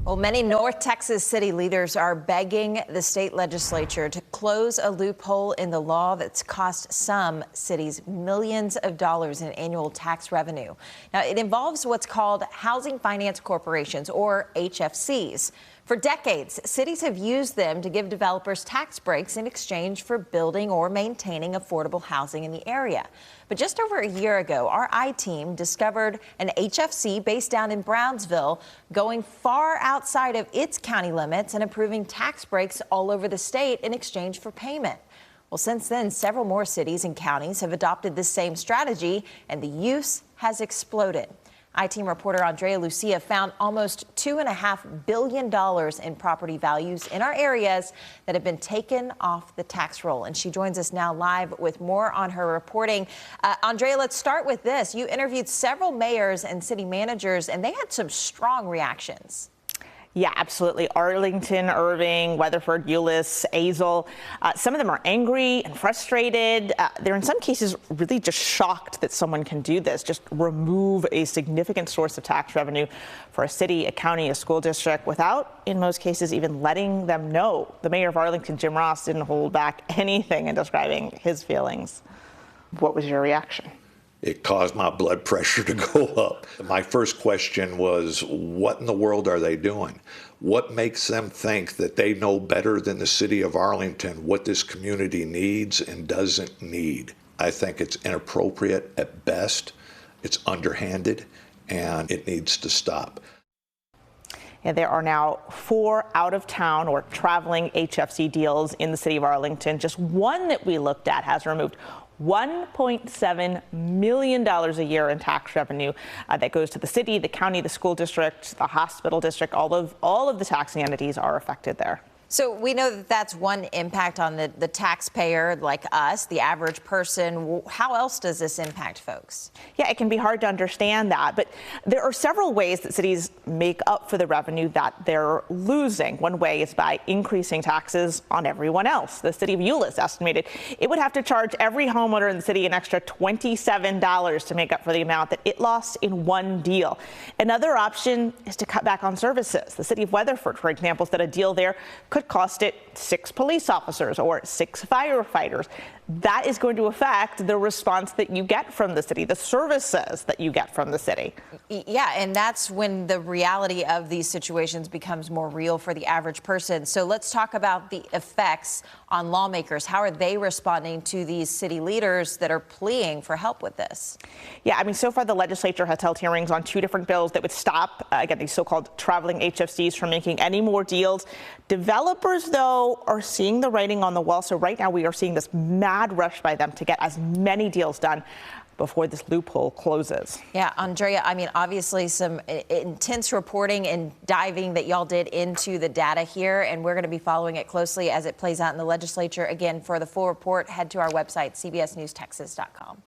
Well, many North Texas city leaders are begging the state legislature to close a loophole in the law that's cost some cities millions of dollars in annual tax revenue. Now, it involves what's called housing finance corporations, or HFCs. For decades, cities have used them to give developers tax breaks in exchange for building or maintaining affordable housing in the area. But just over a year ago, our I-team discovered an HFC based down in Brownsville going far outside of its county limits and approving tax breaks all over the state in exchange for payment. Well, since then, several more cities and counties have adopted this same strategy, and the use has exploded. I-team reporter Andrea Lucia found almost $2.5 billion in property values in our areas that have been taken off the tax roll. And she joins us now live with more on her reporting. Andrea, let's start with this. You interviewed several mayors and city managers, and they had some strong reactions. Yeah, absolutely. Arlington, Irving, Weatherford, Euless, Azle. Some of them are angry and frustrated. They're in some cases really just shocked that someone can do this, just remove a significant source of tax revenue for a city, a county, a school district without, in most cases, even letting them know. The mayor of Arlington, Jim Ross, didn't hold back anything in describing his feelings. What was your reaction? It caused my blood pressure to go up. My first question was, what in the world are they doing? What makes them think that they know better than the city of Arlington what this community needs and doesn't need? I think it's inappropriate at best. It's underhanded, and it needs to stop. Yeah, there are now 4 out-of-town or traveling HFC deals in the city of Arlington. Just one that we looked at has removed $1.7 million a year in tax revenue that goes to the city, the county, the school district, the hospital district. All of the taxing entities are affected there. So we know that that's one impact on the taxpayer like us, the average person. How else does this impact folks? Yeah, it can be hard to understand that, but there are several ways that cities make up for the revenue that they're losing. One way is by increasing taxes on everyone else. The city of Euless estimated it would have to charge every homeowner in the city an extra $27 to make up for the amount that it lost in one deal. Another option is to cut back on services. The city of Weatherford, for example, said a deal there could cost it 6 police officers or 6 firefighters. That is going to affect the response that you get from the city, the services that you get from the city. Yeah, and that's when the reality of these situations becomes more real for the average person. So let's talk about the effects on lawmakers. How are they responding to these city leaders that are pleading for help with this? Yeah, I mean, so far the legislature has held hearings on 2 different bills that would stop, again, these so-called traveling HFCs from making any more deals. Developers, though, are seeing the writing on the wall. So right now we are seeing this mad rush by them to get as many deals done before this loophole closes. Yeah, Andrea, I mean, obviously some intense reporting and diving that y'all did into the data here, and we're going to be following it closely as it plays out in the legislature. Again, for the full report, head to our website, cbsnewstexas.com.